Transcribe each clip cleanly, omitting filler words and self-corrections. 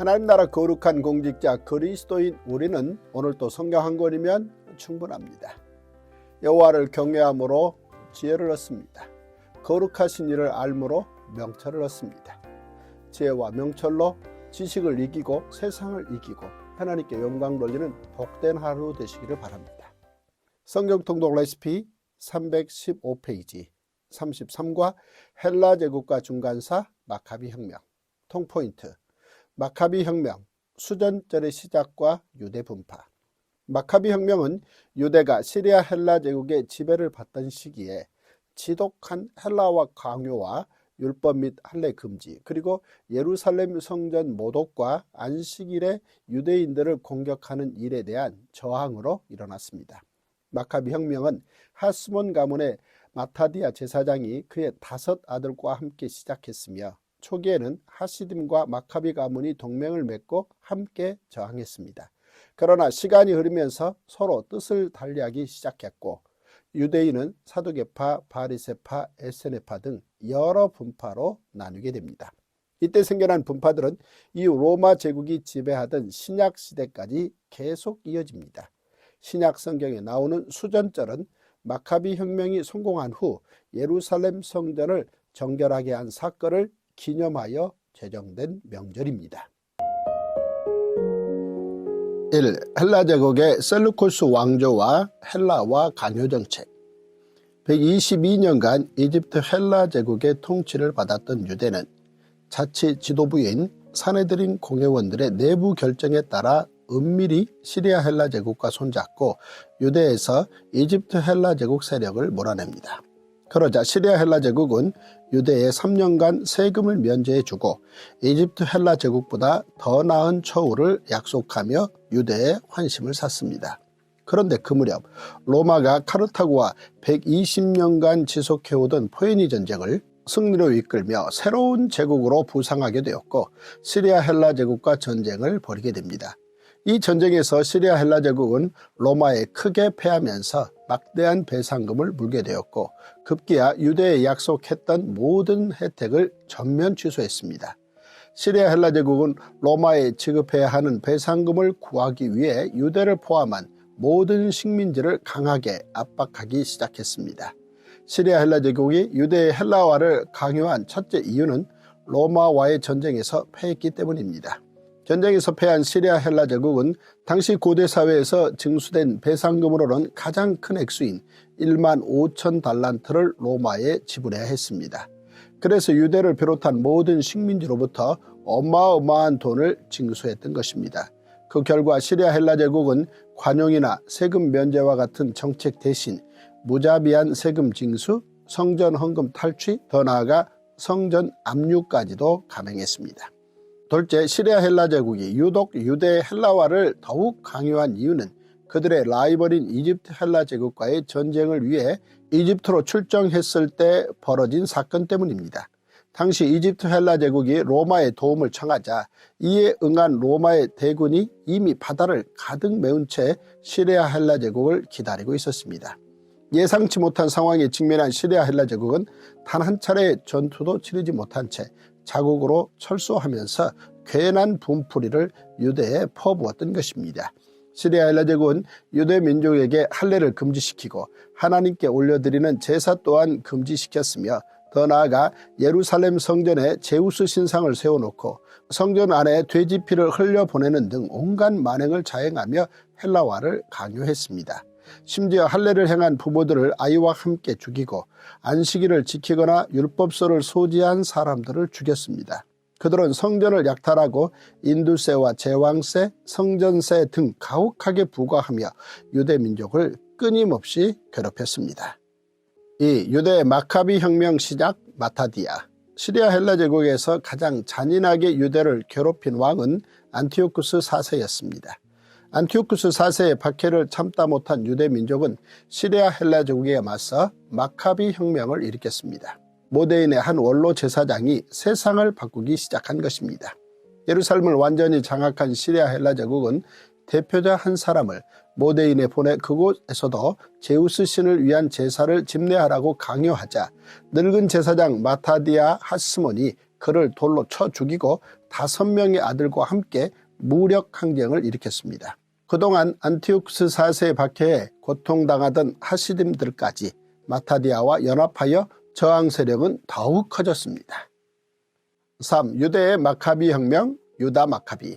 하나님 나라 거룩한 공직자 그리스도인 우리는 오늘도 성경 한 권이면 충분합니다. 여호와를 경외함으로 지혜를 얻습니다. 거룩하신 이를 알므로 명철을 얻습니다. 지혜와 명철로 지식을 이기고 세상을 이기고 하나님께 영광 돌리는 복된 하루 되시기를 바랍니다. 성경 통독 레시피 315페이지 33과 헬라 제국과 중간사 마카비 혁명 통포인트 마카비 혁명 수전절의 시작과 유대 분파. 마카비 혁명은 유대가 시리아 헬라 제국의 지배를 받던 시기에 지독한 헬라와 강요와 율법 및 할례 금지, 그리고 예루살렘 성전 모독과 안식일에 유대인들을 공격하는 일에 대한 저항으로 일어났습니다. 마카비 혁명은 하스몬 가문의 마타디아 제사장이 그의 5 아들과 함께 시작했으며 초기에는 하시딤과 마카비 가문이 동맹을 맺고 함께 저항했습니다. 그러나 시간이 흐르면서 서로 뜻을 달리하기 시작했고 유대인은 사두개파, 바리새파, 에세네파 등 여러 분파로 나누게 됩니다. 이때 생겨난 분파들은 이후 로마 제국이 지배하던 신약 시대까지 계속 이어집니다. 신약 성경에 나오는 수전절은 마카비 혁명이 성공한 후 예루살렘 성전을 정결하게 한 사건을 기념하여 제정된 명절입니다. 1. 헬라 제국의 셀루쿠스 왕조와 헬라와 강요 정책. 122년간 이집트 헬라 제국의 통치를 받았던 유대는 자치 지도부인 사네드린 공회원들의 내부 결정에 따라 은밀히 시리아 헬라 제국과 손잡고 유대에서 이집트 헬라 제국 세력을 몰아냅니다. 그러자 시리아 헬라 제국은 유대에 3년간 세금을 면제해주고 이집트 헬라 제국보다 더 나은 처우를 약속하며 유대에 환심을 샀습니다. 그런데 그 무렵 로마가 카르타고와 120년간 지속해오던 포에니 전쟁을 승리로 이끌며 새로운 제국으로 부상하게 되었고 시리아 헬라 제국과 전쟁을 벌이게 됩니다. 이 전쟁에서 시리아 헬라 제국은 로마에 크게 패하면서 막대한 배상금을 물게 되었고 급기야 유대에 약속했던 모든 혜택을 전면 취소했습니다. 시리아 헬라 제국은 로마에 지급해야 하는 배상금을 구하기 위해 유대를 포함한 모든 식민지를 강하게 압박하기 시작했습니다. 시리아 헬라 제국이 유대의 헬라화를 강요한 첫째 이유는 로마와의 전쟁에서 패했기 때문입니다. 전쟁에서 패한 시리아 헬라 제국은 당시 고대 사회에서 징수된 배상금으로는 가장 큰 액수인 15,000달란트를 로마에 지불해야 했습니다. 그래서 유대를 비롯한 모든 식민지로부터 어마어마한 돈을 징수했던 것입니다. 그 결과 시리아 헬라 제국은 관용이나 세금 면제와 같은 정책 대신 무자비한 세금 징수, 성전 헌금 탈취, 더 나아가 성전 압류까지도 감행했습니다. 둘째, 시리아 헬라 제국이 유독 유대 헬라화를 더욱 강요한 이유는 그들의 라이벌인 이집트 헬라 제국과의 전쟁을 위해 이집트로 출정했을 때 벌어진 사건 때문입니다. 당시 이집트 헬라 제국이 로마의 도움을 청하자 이에 응한 로마의 대군이 이미 바다를 가득 메운 채 시리아 헬라 제국을 기다리고 있었습니다. 예상치 못한 상황에 직면한 시리아 헬라 제국은 단 한 차례의 전투도 치르지 못한 채 자국으로 철수하면서 괜한 분풀이를 유대에 퍼부었던 것입니다. 시리아 헬라 제국은 유대 민족에게 할례를 금지시키고 하나님께 올려드리는 제사 또한 금지시켰으며 더 나아가 예루살렘 성전에 제우스 신상을 세워놓고 성전 안에 돼지 피를 흘려보내는 등 온갖 만행을 자행하며 헬라화를 강요했습니다. 심지어 할례를 행한 부모들을 아이와 함께 죽이고 안식일을 지키거나 율법서를 소지한 사람들을 죽였습니다. 그들은 성전을 약탈하고 인두세와 제왕세, 성전세 등 가혹하게 부과하며 유대 민족을 끊임없이 괴롭혔습니다. 2. 유대 마카비 혁명 시작 마타디아. 시리아 헬라 제국에서 가장 잔인하게 유대를 괴롭힌 왕은 안티오쿠스 4세였습니다. 안티오쿠스 4세의 박해를 참다 못한 유대 민족은 시리아 헬라 제국에 맞서 마카비 혁명을 일으켰습니다. 모데인의 한 원로 제사장이 세상을 바꾸기 시작한 것입니다. 예루살렘을 완전히 장악한 시리아 헬라 제국은 대표자 한 사람을 모데인에 보내 그곳에서도 제우스 신을 위한 제사를 집례하라고 강요하자 늙은 제사장 마타디아 하스몬이 그를 돌로 쳐 죽이고 5명의 아들과 함께 무력 항쟁을 일으켰습니다. 그동안 안티오쿠스 4세의 박해에 고통당하던 하시딤들까지 마타디아와 연합하여 저항 세력은 더욱 커졌습니다. 3. 유대의 마카비 혁명, 유다 마카비.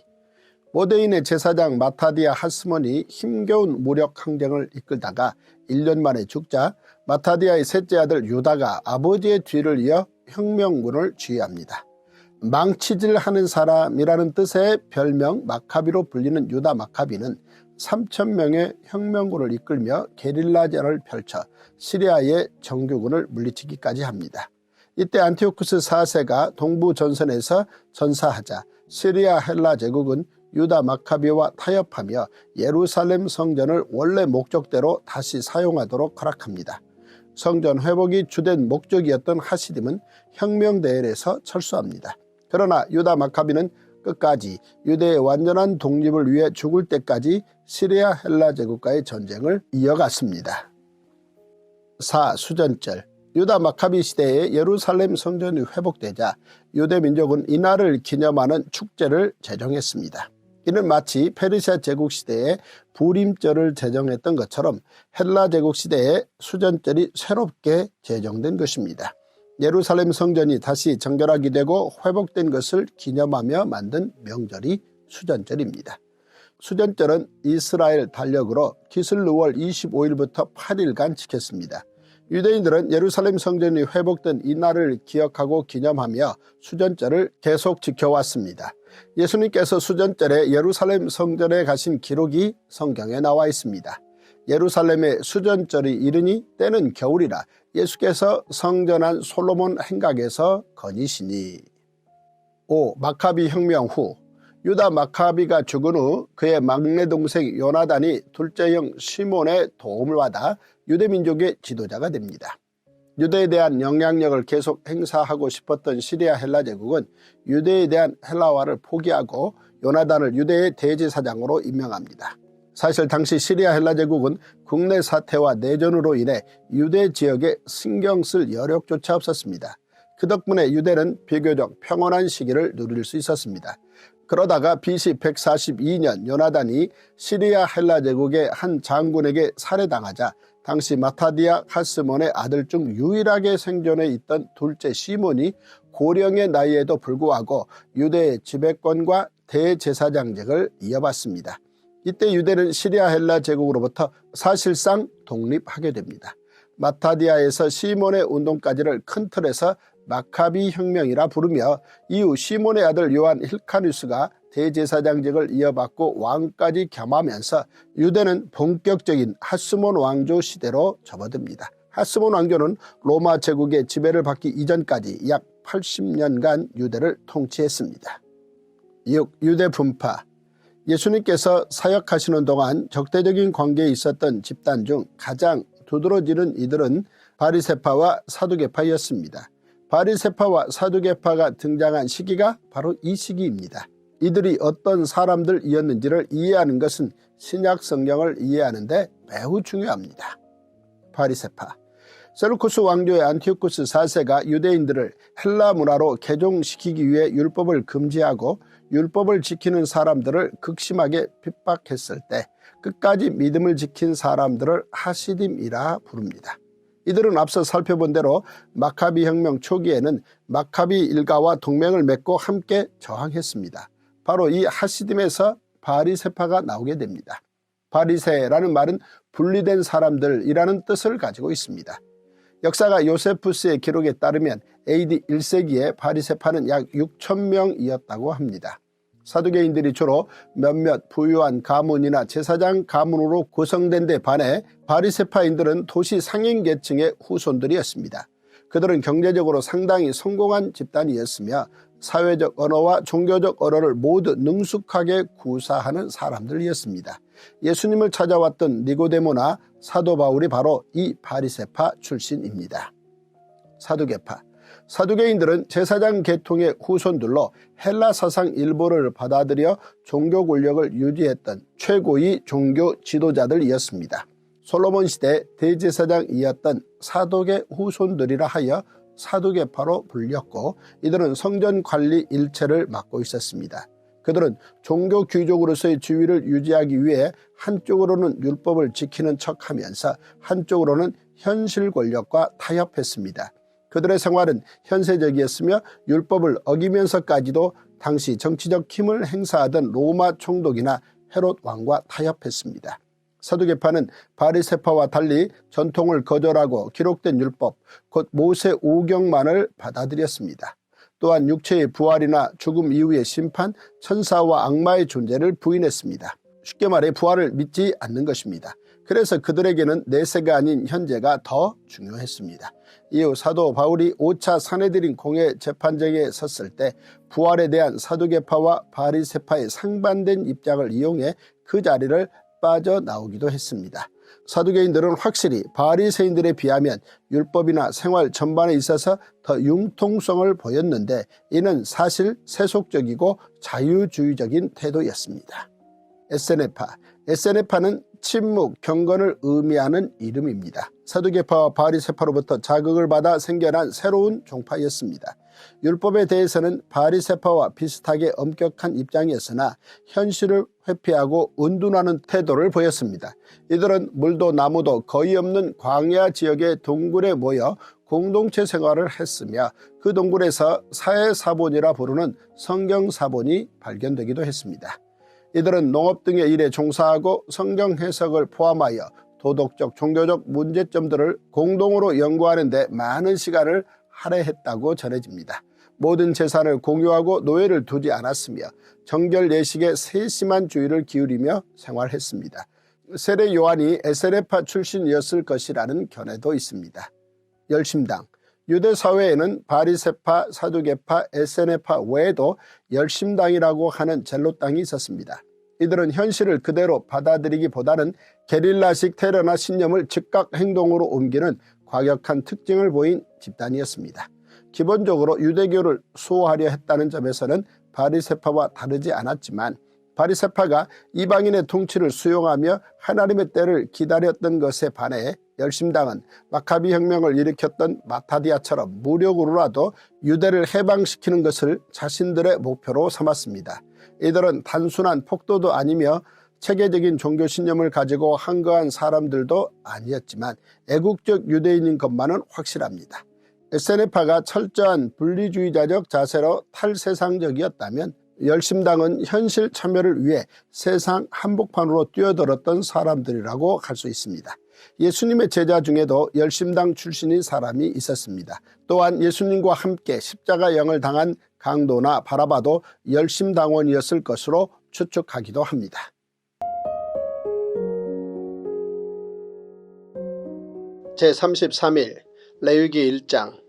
모데인의 제사장 마타디아 하스몬이 힘겨운 무력 항쟁을 이끌다가 1년 만에 죽자 마타디아의 셋째 아들 유다가 아버지의 뒤를 이어 혁명군을 지휘합니다. 망치질하는 사람이라는 뜻의 별명 마카비로 불리는 유다 마카비는 3,000명의 혁명군을 이끌며 게릴라전을 펼쳐 시리아의 정규군을 물리치기까지 합니다. 이때 안티오쿠스 4세가 동부 전선에서 전사하자 시리아 헬라 제국은 유다 마카비와 타협하며 예루살렘 성전을 원래 목적대로 다시 사용하도록 허락합니다. 성전 회복이 주된 목적이었던 하시딤은 혁명대열에서 철수합니다. 그러나 유다 마카비는 끝까지 유대의 완전한 독립을 위해 죽을 때까지 시리아 헬라 제국과의 전쟁을 이어갔습니다. 4. 수전절. 유다 마카비 시대에 예루살렘 성전이 회복되자 유대 민족은 이날을 기념하는 축제를 제정했습니다. 이는 마치 페르시아 제국 시대에 부림절을 제정했던 것처럼 헬라 제국 시대에 수전절이 새롭게 제정된 것입니다. 예루살렘 성전이 다시 정결하게 되고 회복된 것을 기념하며 만든 명절이 수전절입니다. 수전절은 이스라엘 달력으로 기슬루월 25일부터 8일간 지켰습니다. 유대인들은 예루살렘 성전이 회복된 이날을 기억하고 기념하며 수전절을 계속 지켜왔습니다. 예수님께서 수전절에 예루살렘 성전에 가신 기록이 성경에 나와 있습니다. 예루살렘의 수전절이 이르니 때는 겨울이라 예수께서 성전한 솔로몬 행각에서 거니시니. 5. 마카비 혁명 후. 유다 마카비가 죽은 후 그의 막내 동생 요나단이 둘째 형 시몬의 도움을 받아 유대민족의 지도자가 됩니다. 유대에 대한 영향력을 계속 행사하고 싶었던 시리아 헬라 제국은 유대에 대한 헬라화를 포기하고 요나단을 유대의 대제사장으로 임명합니다. 사실 당시 시리아 헬라 제국은 국내 사태와 내전으로 인해 유대 지역에 신경 쓸 여력조차 없었습니다. 그 덕분에 유대는 비교적 평온한 시기를 누릴 수 있었습니다. 그러다가 BC 142년 요나단이 시리아 헬라 제국의 한 장군에게 살해당하자 당시 마타디아 하스몬의 아들 중 유일하게 생존해 있던 둘째 시몬이 고령의 나이에도 불구하고 유대의 지배권과 대제사장직을 이어받습니다. 이때 유대는 시리아 헬라 제국으로부터 사실상 독립하게 됩니다. 마타디아에서 시몬의 운동까지를 큰 틀에서 마카비 혁명이라 부르며 이후 시몬의 아들 요한 힐카누스가 대제사장직을 이어받고 왕까지 겸하면서 유대는 본격적인 하스몬 왕조 시대로 접어듭니다. 하스몬 왕조는 로마 제국의 지배를 받기 이전까지 약 80년간 유대를 통치했습니다. 6. 유대 분파. 예수님께서 사역하시는 동안 적대적인 관계에 있었던 집단 중 가장 두드러지는 이들은 바리새파와 사두개파였습니다. 바리새파와 사두개파가 등장한 시기가 바로 이 시기입니다. 이들이 어떤 사람들이었는지를 이해하는 것은 신약 성경을 이해하는 데 매우 중요합니다. 바리새파. 셀루쿠스 왕조의 안티오쿠스 4세가 유대인들을 헬라 문화로 개종시키기 위해 율법을 금지하고 율법을 지키는 사람들을 극심하게 핍박했을 때 끝까지 믿음을 지킨 사람들을 하시딤이라 부릅니다. 이들은 앞서 살펴본 대로 마카비 혁명 초기에는 마카비 일가와 동맹을 맺고 함께 저항했습니다. 바로 이 하시딤에서 바리새파가 나오게 됩니다. 바리새라는 말은 분리된 사람들이라는 뜻을 가지고 있습니다. 역사가 요세푸스의 기록에 따르면 AD 1세기에 바리새파는 약 6,000명이었다고 합니다. 사두개인들이 주로 몇몇 부유한 가문이나 제사장 가문으로 구성된 데 반해 바리새파인들은 도시 상인계층의 후손들이었습니다. 그들은 경제적으로 상당히 성공한 집단이었으며 사회적 언어와 종교적 언어를 모두 능숙하게 구사하는 사람들이었습니다. 예수님을 찾아왔던 니고데모나 사도 바울이 바로 이 바리새파 출신입니다. 사두개파. 사두개인들은 제사장 계통의 후손들로 헬라 사상 일부를 받아들여 종교 권력을 유지했던 최고의 종교 지도자들이었습니다. 솔로몬 시대 대제사장이었던 사독의 후손들이라 하여 사두개파로 불렸고 이들은 성전 관리 일체를 맡고 있었습니다. 그들은 종교 귀족으로서의 지위를 유지하기 위해 한쪽으로는 율법을 지키는 척하면서 한쪽으로는 현실 권력과 타협했습니다. 그들의 생활은 현세적이었으며 율법을 어기면서까지도 당시 정치적 힘을 행사하던 로마 총독이나 헤롯 왕과 타협했습니다. 사두개파는 바리새파와 달리 전통을 거절하고 기록된 율법, 곧 모세 오경만을 받아들였습니다. 또한 육체의 부활이나 죽음 이후의 심판, 천사와 악마의 존재를 부인했습니다. 쉽게 말해 부활을 믿지 않는 것입니다. 그래서 그들에게는 내세가 아닌 현재가 더 중요했습니다. 이후 사도 바울이 5차 산헤드린 공회 재판정에 섰을 때 부활에 대한 사두개파와 바리새파의 상반된 입장을 이용해 그 자리를 빠져나오기도 했습니다. 사두개인들은 확실히 바리새인들에 비하면 율법이나 생활 전반에 있어서 더 융통성을 보였는데 이는 사실 세속적이고 자유주의적인 태도였습니다. 에세네파는 침묵, 경건을 의미하는 이름입니다. 사두개파와 바리새파로부터 자극을 받아 생겨난 새로운 종파였습니다. 율법에 대해서는 바리새파와 비슷하게 엄격한 입장이었으나 현실을 회피하고 은둔하는 태도를 보였습니다. 이들은 물도 나무도 거의 없는 광야 지역의 동굴에 모여 공동체 생활을 했으며 그 동굴에서 사해사본이라 부르는 성경사본이 발견되기도 했습니다. 이들은 농업 등의 일에 종사하고 성경 해석을 포함하여 도덕적, 종교적 문제점들을 공동으로 연구하는 데 많은 시간을 할애했다고 전해집니다. 모든 재산을 공유하고 노예를 두지 않았으며 정결 예식에 세심한 주의를 기울이며 생활했습니다. 세례 요한이 에세네파 출신이었을 것이라는 견해도 있습니다. 열심당. 유대 사회에는 바리새파, 사두개파, 에세네파 외에도 열심당이라고 하는 젤롯당이 있었습니다. 이들은 현실을 그대로 받아들이기보다는 게릴라식 테러나 신념을 즉각 행동으로 옮기는 과격한 특징을 보인 집단이었습니다. 기본적으로 유대교를 수호하려 했다는 점에서는 바리새파와 다르지 않았지만 바리새파가 이방인의 통치를 수용하며 하나님의 때를 기다렸던 것에 반해 열심당은 마카비 혁명을 일으켰던 마타디아처럼 무력으로라도 유대를 해방시키는 것을 자신들의 목표로 삼았습니다. 이들은 단순한 폭도도 아니며 체계적인 종교 신념을 가지고 한거한 사람들도 아니었지만 애국적 유대인인 것만은 확실합니다. 에세네파가 철저한 분리주의자적 자세로 탈세상적이었다면 열심당은 현실 참여를 위해 세상 한복판으로 뛰어들었던 사람들이라고 할 수 있습니다. 예수님의 제자 중에도 열심당 출신인 사람이 있었습니다. 또한 예수님과 함께 십자가형을 당한 강도나 바라바도 열심당원이었을 것으로 추측하기도 합니다. 제33일 레위기 1장.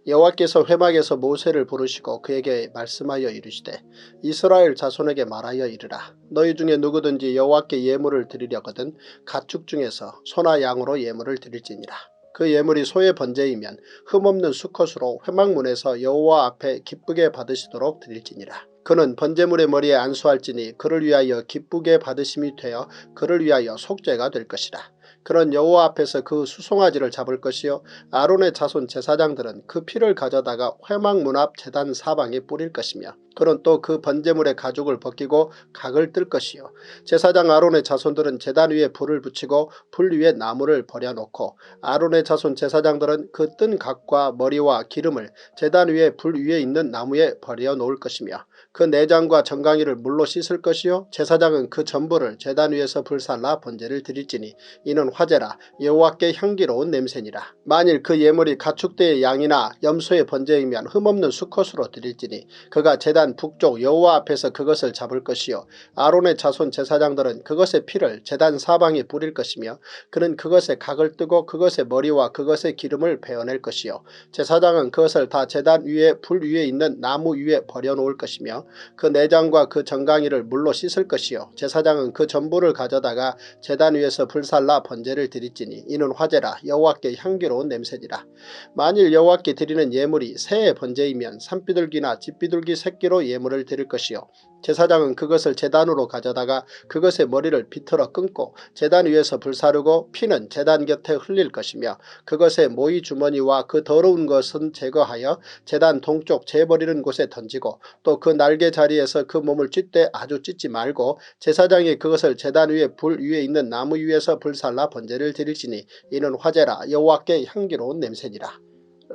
여호와께서 회막에서 모세를 부르시고 그에게 말씀하여 이르시되 이스라엘 자손에게 말하여 이르라. 너희 중에 누구든지 여호와께 예물을 드리려거든 가축 중에서 소나 양으로 예물을 드릴지니라. 그 예물이 소의 번제이면 흠없는 수컷으로 회막문에서 여호와 앞에 기쁘게 받으시도록 드릴지니라. 그는 번제물의 머리에 안수할지니 그를 위하여 기쁘게 받으심이 되어 그를 위하여 속죄가 될 것이라. 그런 여호와 앞에서 그 수송아지를 잡을 것이요 아론의 자손 제사장들은 그 피를 가져다가 회막 문 앞 제단 사방에 뿌릴 것이며 그는 또 그 번제물의 가죽을 벗기고 각을 뜰 것이요 제사장 아론의 자손들은 제단 위에 불을 붙이고 불 위에 나무를 버려놓고 아론의 자손 제사장들은 그 뜬 각과 머리와 기름을 제단 위에 불 위에 있는 나무에 버려놓을 것이며 그 내장과 정강이를 물로 씻을 것이요 제사장은 그 전부를 제단 위에서 불살라 번제를 드릴지니 이는 화제라 여호와께 향기로운 냄새니라. 만일 그 예물이 가축대의 양이나 염소의 번제이면 흠없는 수컷으로 드릴지니 그가 제단 북쪽 여호와 앞에서 그것을 잡을 것이요 아론의 자손 제사장들은 그것의 피를 제단 사방에 뿌릴 것이며 그는 그것의 각을 뜨고 그것의 머리와 그것의 기름을 베어낼 것이요 제사장은 그것을 다 제단 위에 불 위에 있는 나무 위에 버려놓을 것이며 그 내장과 그 정강이를 물로 씻을 것이요 제사장은 그 전부를 가져다가 제단 위에서 불살라 번제를 드릴지니 이는 화제라 여호와께 향기로운 냄새니라. 만일 여호와께 드리는 예물이 새의 번제이면 산비둘기나 집비둘기 새끼로 화제로 예물을 드릴 것이요 제사장은 그것을 제단으로 가져다가 그것의 머리를 비틀어 끊고 제단 위에서 불사르고 피는 제단 곁에 흘릴 것이며 그것의 모이 주머니와 그 더러운 것은 제거하여 제단 동쪽 재버리는 곳에 던지고 또 그 날개 자리에서 그 몸을 찢되 아주 찢지 말고 제사장이 그것을 제단 위에 불 위에 있는 나무 위에서 불살라 번제를 드릴지니 이는 화제라 여호와께 향기로운 냄새니라.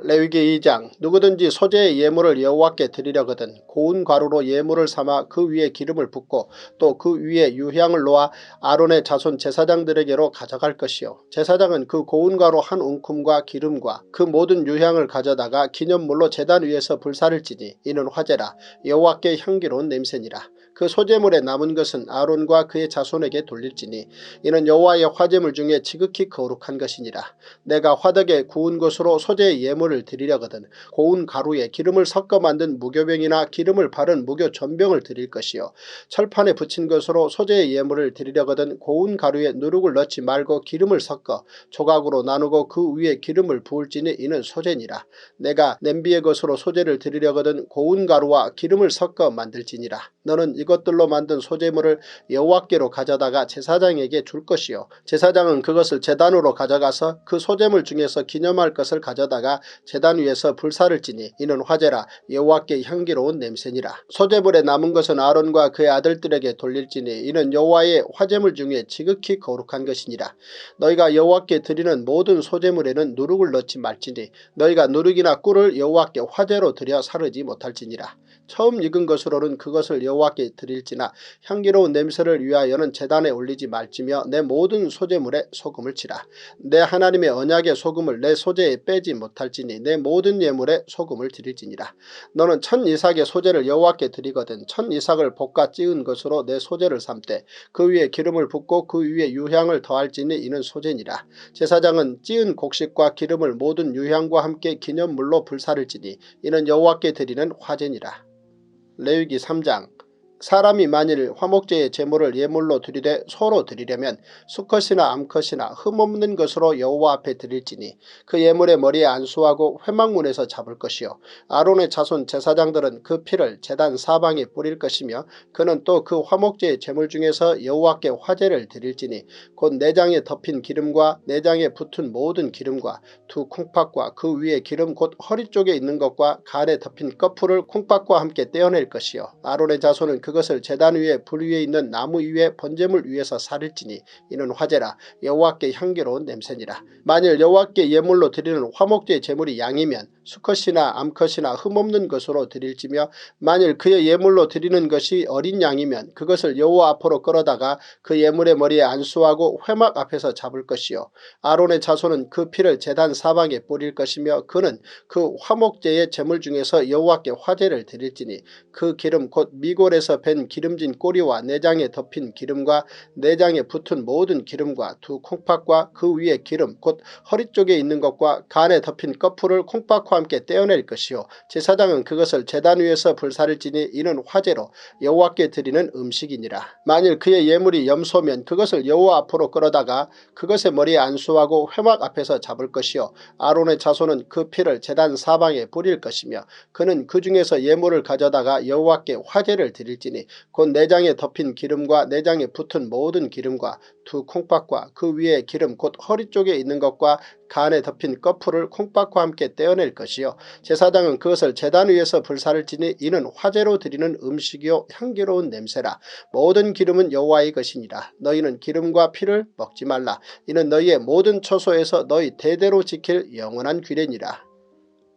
레위기 2장 누구든지 소재의 예물을 여호와께 드리려거든 고운 가루로 예물을 삼아 그 위에 기름을 붓고 또 그 위에 유향을 놓아 아론의 자손 제사장들에게로 가져갈 것이요 제사장은 그 고운 가루 한 움큼과 기름과 그 모든 유향을 가져다가 기념물로 제단 위에서 불사를지니 이는 화제라 여호와께 향기로운 냄새니라. 그 소재물에 남은 것은 아론과 그의 자손에게 돌릴지니 이는 여호와의 화재물 중에 지극히 거룩한 것이니라. 내가 화덕에 구운 것으로 소재의 예물을 드리려거든 고운 가루에 기름을 섞어 만든 무교병이나 기름을 바른 무교 전병을 드릴 것이요 철판에 붙인 것으로 소재의 예물을 드리려거든 고운 가루에 누룩을 넣지 말고 기름을 섞어 조각으로 나누고 그 위에 기름을 부을지니 이는 소재니라. 내가 냄비의 것으로 소재를 드리려거든 고운 가루와 기름을 섞어 만들지니라. 너는 이것들로 만든 소재물을 여호와께로 가져다가 제사장에게 줄 것이요 제사장은 그것을 제단으로 가져가서 그 소재물 중에서 기념할 것을 가져다가 제단 위에서 불사를지니 이는 화제라 여호와께 향기로운 냄새니라. 소재물에 남은 것은 아론과 그의 아들들에게 돌릴지니 이는 여호와의 화재물 중에 지극히 거룩한 것이니라. 너희가 여호와께 드리는 모든 소재물에는 누룩을 넣지 말지니 너희가 누룩이나 꿀을 여호와께 화제로 드려 사르지 못할지니라. 처음 익은 것으로는 그것을 여호와께 드릴지나 향기로운 냄새를 위하여는 제단에 올리지 말지며 내 모든 소재물에 소금을 치라. 내 하나님의 언약의 소금을 내 소재에 빼지 못할지니 내 모든 예물에 소금을 드릴지니라. 너는 천 이삭의 소재를 여호와께 드리거든 천 이삭을 볶아 찌은 것으로 내 소재를 삼되 그 위에 기름을 붓고 그 위에 유향을 더할지니 이는 소재니라. 제사장은 찌은 곡식과 기름을 모든 유향과 함께 기념물로 불사를지니 이는 여호와께 드리는 화제니라. 레위기 3장 사람이 만일 화목제의 제물을 예물로 드리되 소로 드리려면 수컷이나 암컷이나 흠없는 것으로 여호와 앞에 드릴지니 그 예물의 머리에 안수하고 회막문에서 잡을 것이요 아론의 자손 제사장들은 그 피를 제단 사방에 뿌릴 것이며 그는 또 그 화목제의 제물 중에서 여호와께 화제를 드릴지니 곧 내장에 덮인 기름과 내장에 붙은 모든 기름과 두 콩팥과 그 위에 기름 곧 허리 쪽에 있는 것과 간에 덮인 꺼풀을 콩팥과 함께 떼어낼 것이요 아론의 자손은 그것을 제단 위에 불 위에 있는 나무 위에 번제물 위에서 사릴지니 이는 화제라 여호와께 향기로운 냄새니라. 만일 여호와께 예물로 드리는 화목제 제물이 양이면 수컷이나 암컷이나 흠없는 것으로 드릴지며 만일 그의 예물로 드리는 것이 어린 양이면 그것을 여호와 앞으로 끌어다가 그 예물의 머리에 안수하고 회막 앞에서 잡을 것이요 아론의 자손은 그 피를 제단 사방에 뿌릴 것이며 그는 그 화목제의 제물 중에서 여호와께 화제를 드릴지니 그 기름 곧 미골에서 밴 기름진 꼬리와 내장에 덮인 기름과 내장에 붙은 모든 기름과 두 콩팥과 그 위에 기름 곧 허리 쪽에 있는 것과 간에 덮인 꺼풀을 콩팥과 함께 떼어낼 것이요 제사장은 그것을 제단 위에서 불사를지니 이는 화제로 여호와께 드리는 음식이니라. 만일 그의 예물이 염소면 그것을 여호와 앞으로 끌어다가 그것의 머리에 안수하고 회막 앞에서 잡을 것이요 아론의 자손은 그 피를 제단 사방에 뿌릴 것이며 그는 그 중에서 예물을 가져다가 여호와께 화제를 드릴지니 곧 내장에 덮인 기름과 내장에 붙은 모든 기름과 두 콩팥과 그 위에 기름 곧 허리 쪽에 있는 것과 간에 덮인 꺼풀을 콩팥과 함께 떼어낼 것이요 제사장은 그것을 제단 위에서 불사를지니 이는 화제로 드리는 음식이요 향기로운 냄새라. 모든 기름은 여호와의 것이니라. 너희는 기름과 피를 먹지 말라. 이는 너희의 모든 처소에서 너희 대대로 지킬 영원한 규례니라.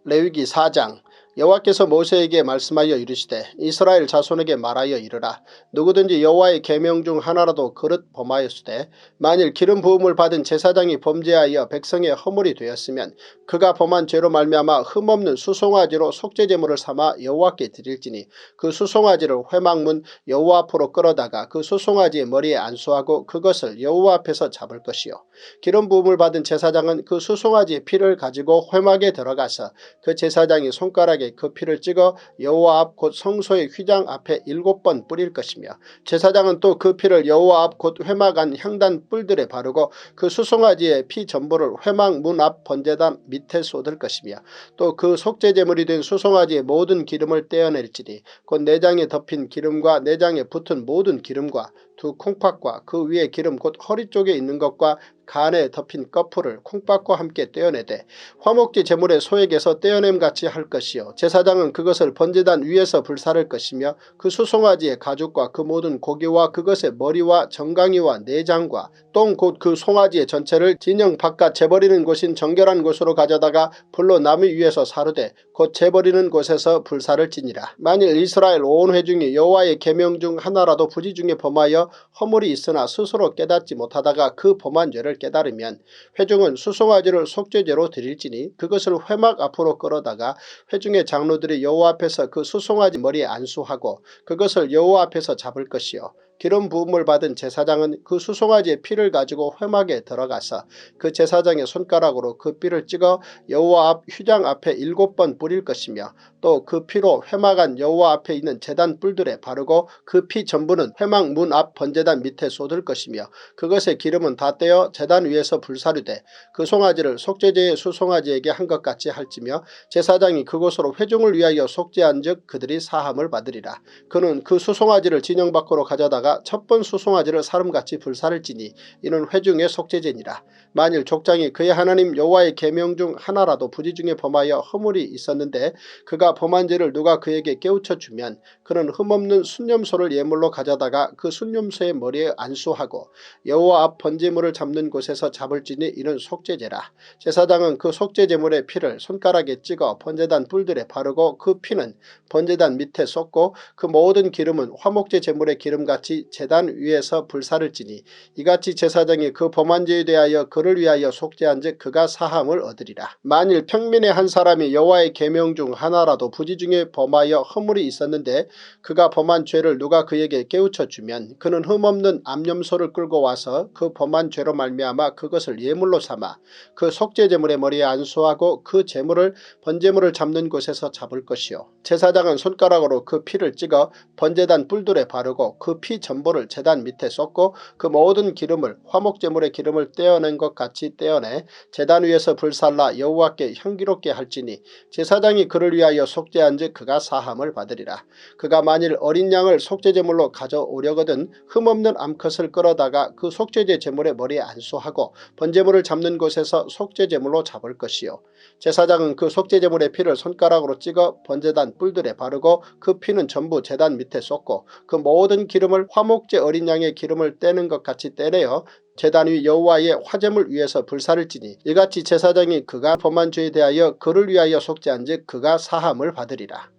레위기 4장 여호와께서 모세에게 말씀하여 이르시되 이스라엘 자손에게 말하여 이르라. 누구든지 여호와의 계명 중 하나라도 그릇 범하였으되 만일 기름 부음을 받은 제사장이 범죄하여 백성의 허물이 되었으면 그가 범한 죄로 말미암아 흠없는 수송아지로 속죄제물을 삼아 여호와께 드릴지니 그 수송아지를 회막문 여호와 앞으로 끌어다가 그 수송아지의 머리에 안수하고 그것을 여호와 앞에서 잡을 것이요 기름 부음을 받은 제사장은 그 수송아지의 피를 가지고 회막에 들어가서 그 제사장이 손가락에 손가락에 그 피를 찍어 여호와 앞 곧 성소의 휘장 앞에 7번 뿌릴 것이며 제사장은 또 그 피를 여호와 앞 곧 회막 안 향단 뿔들에 바르고 그 수송아지의 피 전부를 회막 문 앞 번제단 밑에 쏟을 것이며 또 그 속죄제물이 된 수송아지의 모든 기름을 떼어낼지니 곧 내장에 덮인 기름과 내장에 붙은 모든 기름과 두 콩팥과 그 위에 기름 곧 허리 쪽에 있는 것과 간에 덮인 꺼풀을 콩팥과 함께 떼어내되 화목제 제물의 소액에서 떼어냄같이 할 것이요 제사장은 그것을 번제단 위에서 불사를 것이며 그 수송아지의 가죽과 그 모든 고기와 그것의 머리와 정강이와 내장과 똥 곧 그 송아지의 전체를 진영 바깥 재버리는 곳인 정결한 곳으로 가져다가 불로 나무 위에서 사르되 곧 재버리는 곳에서 불사를 지니라. 만일 이스라엘 온 회중이 여호와의 계명 중 하나라도 부지 중에 범하여 허물이 있으나 스스로 깨닫지 못하다가 그 범한 죄를 깨달으면 회중은 수송아지를 속죄제로 드릴지니 그것을 회막 앞으로 끌어다가 회중의 장로들이 여호와 앞에서 그 수송아지 머리에 안수하고 그것을 여호와 앞에서 잡을 것이요 기름 부음을 받은 제사장은 그 수송아지의 피를 가지고 회막에 들어가서 그 제사장의 손가락으로 그 피를 찍어 여호와 앞 휘장 앞에 7번 뿌릴 것이며 또 그 피로 회막 안 여호와 앞에 있는 제단 뿔들에 바르고 그 피 전부는 회막 문 앞 번제단 밑에 쏟을 것이며 그것의 기름은 다 떼어 제단 위에서 불사르되 그 송아지를 속죄제의 수송아지에게 한 것 같이 할지며 제사장이 그곳으로 회중을 위하여 속죄한즉 그들이 사함을 받으리라. 그는 그 수송아지를 진영 밖으로 가져다가 첫번 수송아지를 사름같이 불사를지니 이는 회중의 속죄제니라. 만일 족장이 그의 하나님 여호와의 계명 중 하나라도 부지 중에 범하여 허물이 있었는데 그가 범한 죄를 누가 그에게 깨우쳐 주면 그는 흠없는 순념소를 예물로 가져다가 그 순념소의 머리에 안수하고 여호와 앞 번제물을 잡는 곳에서 잡을지니 이는 속죄제라. 제사장은 그 속죄제물의 피를 손가락에 찍어 번제단 뿔들에 바르고 그 피는 번제단 밑에 쏟고 그 모든 기름은 화목제 제물의 기름같이 제단 위에서 불사를지니 이같이 제사장이 그 범한 죄에 대하여 그를 위하여 속죄한즉 그가 사함을 얻으리라. 만일 평민의 한 사람이 여호와의 계명 중 하나라도 부지 중에 범하여 허물이 있었는데 그가 범한 죄를 누가 그에게 깨우쳐 주면 그는 흠없는 암염소를 끌고 와서 그 범한 죄로 말미암아 그것을 예물로 삼아 그 속죄제물의 머리에 안수하고 그 제물을 번제물을 잡는 곳에서 잡을 것이요 제사장은 손가락으로 그 피를 찍어 번제단 뿔들에 바르고 그 피 전부를 제단 밑에 쏟고 그 모든 기름을 화목제물의 기름을 떼어낸 것 같이 떼어내 제단 위에서 불살라 여호와께 향기롭게 할지니 제사장이 그를 위하여 속죄한즉 그가 사함을 받으리라. 그가 만일 어린 양을 속죄제물로 가져오려거든 흠없는 암컷을 끌어다가 그 속죄제 제물의 머리에 안수하고 번제물을 잡는 곳에서 속죄제물로 잡을 것이요 제사장은 그 속죄제물의 피를 손가락으로 찍어 번제단 뿔들에 바르고 그 피는 전부 제단 밑에 쏟고 그 모든 기름을 화목제 어린 양의 기름을 떼는 것 같이 떼내어 제단 위 여호와의 화제물 위에서 불사를지니 이같이 제사장이 그가 범한 죄에 대하여 그를 위하여 속죄한즉 그가 사함을 받으리라.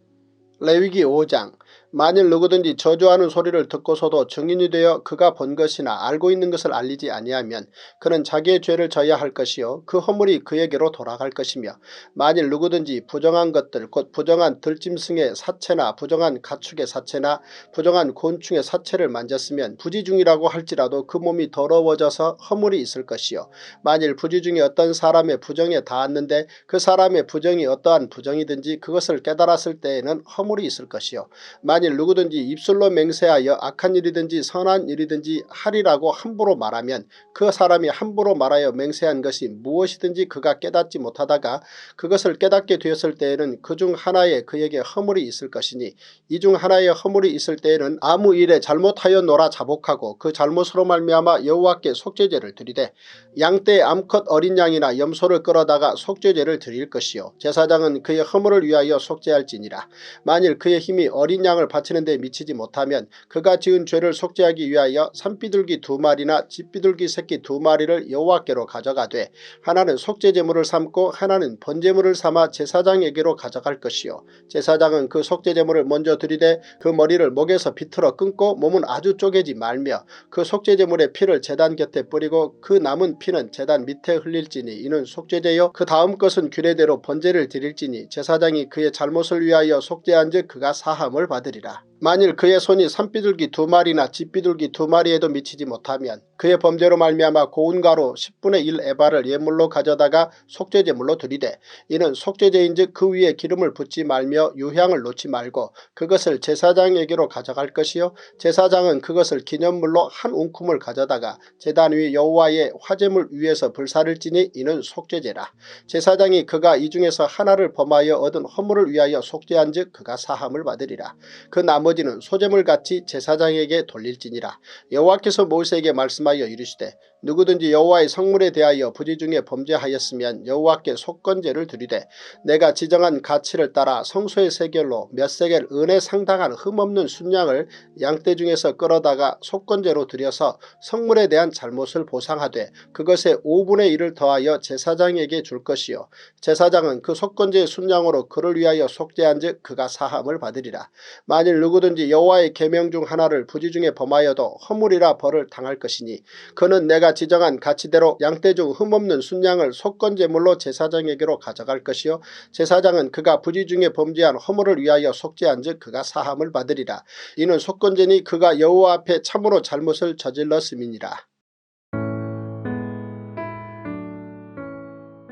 레위기 5장 만일 누구든지 저주하는 소리를 듣고서도 증인이 되어 그가 본 것이나 알고 있는 것을 알리지 아니하면 그는 자기의 죄를 져야 할 것이요 그 허물이 그에게로 돌아갈 것이며 만일 누구든지 부정한 것들 곧 부정한 들짐승의 사체나 부정한 가축의 사체나 부정한 곤충의 사체를 만졌으면 부지 중이라고 할지라도 그 몸이 더러워져서 허물이 있을 것이요 만일 부지 중에 어떤 사람의 부정에 닿았는데 그 사람의 부정이 어떠한 부정이든지 그것을 깨달았을 때에는 허물이 있을 것이요 만일 누구든지 입술로 맹세하여 악한 일이든지 선한 일이든지 하리라고 함부로 말하면 그 사람이 함부로 말하여 맹세한 것이 무엇이든지 그가 깨닫지 못하다가 그것을 깨닫게 되었을 때에는 그 중 하나에 그에게 허물이 있을 것이니 이 중 하나에 허물이 있을 때에는 아무 일에 잘못하였노라 자복하고 그 잘못으로 말미암아 여호와께 속죄제를 드리되 양떼 암컷 어린 양이나 염소를 끌어다가 속죄제를 드릴 것이요 제사장은 그의 허물을 위하여 속죄할지니라. 만일 그의 힘이 어린 양을 바치는 데 미치지 못하면 그가 지은 죄를 속죄하기 위하여 산비둘기 2마리나 집비둘기 새끼 2마리를 여호와께로 가져가되 하나는 속죄제물을 삼고 하나는 번제물을 삼아 제사장에게로 가져갈 것이요 제사장은 그 속죄제물을 먼저 드리되 그 머리를 목에서 비틀어 끊고 몸은 아주 쪼개지 말며 그 속죄제물의 피를 제단 곁에 뿌리고 그 남은 피는 제단 밑에 흘릴지니 이는 속죄제요 그 다음 것은 규례대로 번제를 드릴지니 제사장이 그의 잘못을 위하여 속죄한즉 그가 사함을 받으리라. 만일 그의 손이 산비둘기 2마리나 쥐비둘기 2마리에도 미치지 못하면 그의 범죄로 말미암아 고운 가루 10분의 1 에바를 예물로 가져다가 속죄제물로 드리되 이는 속죄제인즉 그 위에 기름을 붓지 말며 유향을 놓지 말고 그것을 제사장에게로 가져갈 것이요 제사장은 그것을 기념물로 한 웅큼을 가져다가 제단 위 여호와의 화제물 위에서 불사를 지니 이는 속죄제라. 제사장이 그가 이 중에서 하나를 범하여 얻은 허물을 위하여 속죄한즉 그가 사함을 받으리라. 그 나머지는 소제물같이 제사장에게 돌릴지니라. 여호와께서 모세에게 말씀하여 이르시되 누구든지 여호와의 성물에 대하여 부지 중에 범죄하였으면 여호와께 속건제를 드리되 내가 지정한 가치를 따라 성소의 세겔로 몇 세겔 은에 상당한 흠없는 순양을 양떼 중에서 끌어다가 속건제로 드려서 성물에 대한 잘못을 보상하되 그것의 5분의 1을 더하여 제사장에게 줄 것이요 제사장은 그 속건제의 순양으로 그를 위하여 속죄한즉 그가 사함을 받으리라. 만일 누구든지 여호와의 계명 중 하나를 부지 중에 범하여도 허물이라 벌을 당할 것이니 그는 내가 지정한 가치대로 양떼 중 흠없는 순양을 속건제물로 제사장에게로 가져갈 것이요 제사장은 그가 부지 중에 범죄한 허물을 위하여 속죄한즉 그가 사함을 받으리라. 이는 속건제니 그가 여호와 앞에 참으로 잘못을 저질렀음이니라.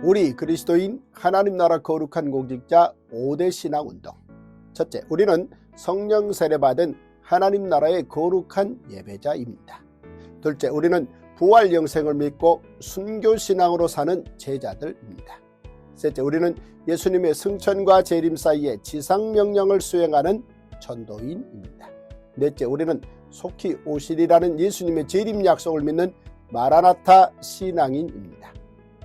우리 그리스도인 하나님 나라 거룩한 공직자 5대 신앙운동. 첫째, 우리는 성령 세례받은 하나님 나라의 거룩한 예배자입니다. 둘째, 우리는 부활 영생을 믿고 순교신앙으로 사는 제자들입니다. 셋째, 우리는 예수님의 승천과 재림 사이에 지상명령을 수행하는 전도인입니다. 넷째, 우리는 속히 오시리라는 예수님의 재림 약속을 믿는 마라나타 신앙인입니다.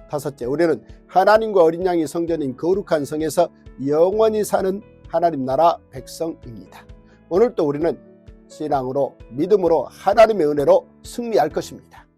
다섯째, 우리는 하나님과 어린 양이 성전인 거룩한 성에서 영원히 사는 하나님 나라 백성입니다. 오늘 또 우리는 신앙으로 믿음으로 하나님의 은혜로 승리할 것입니다.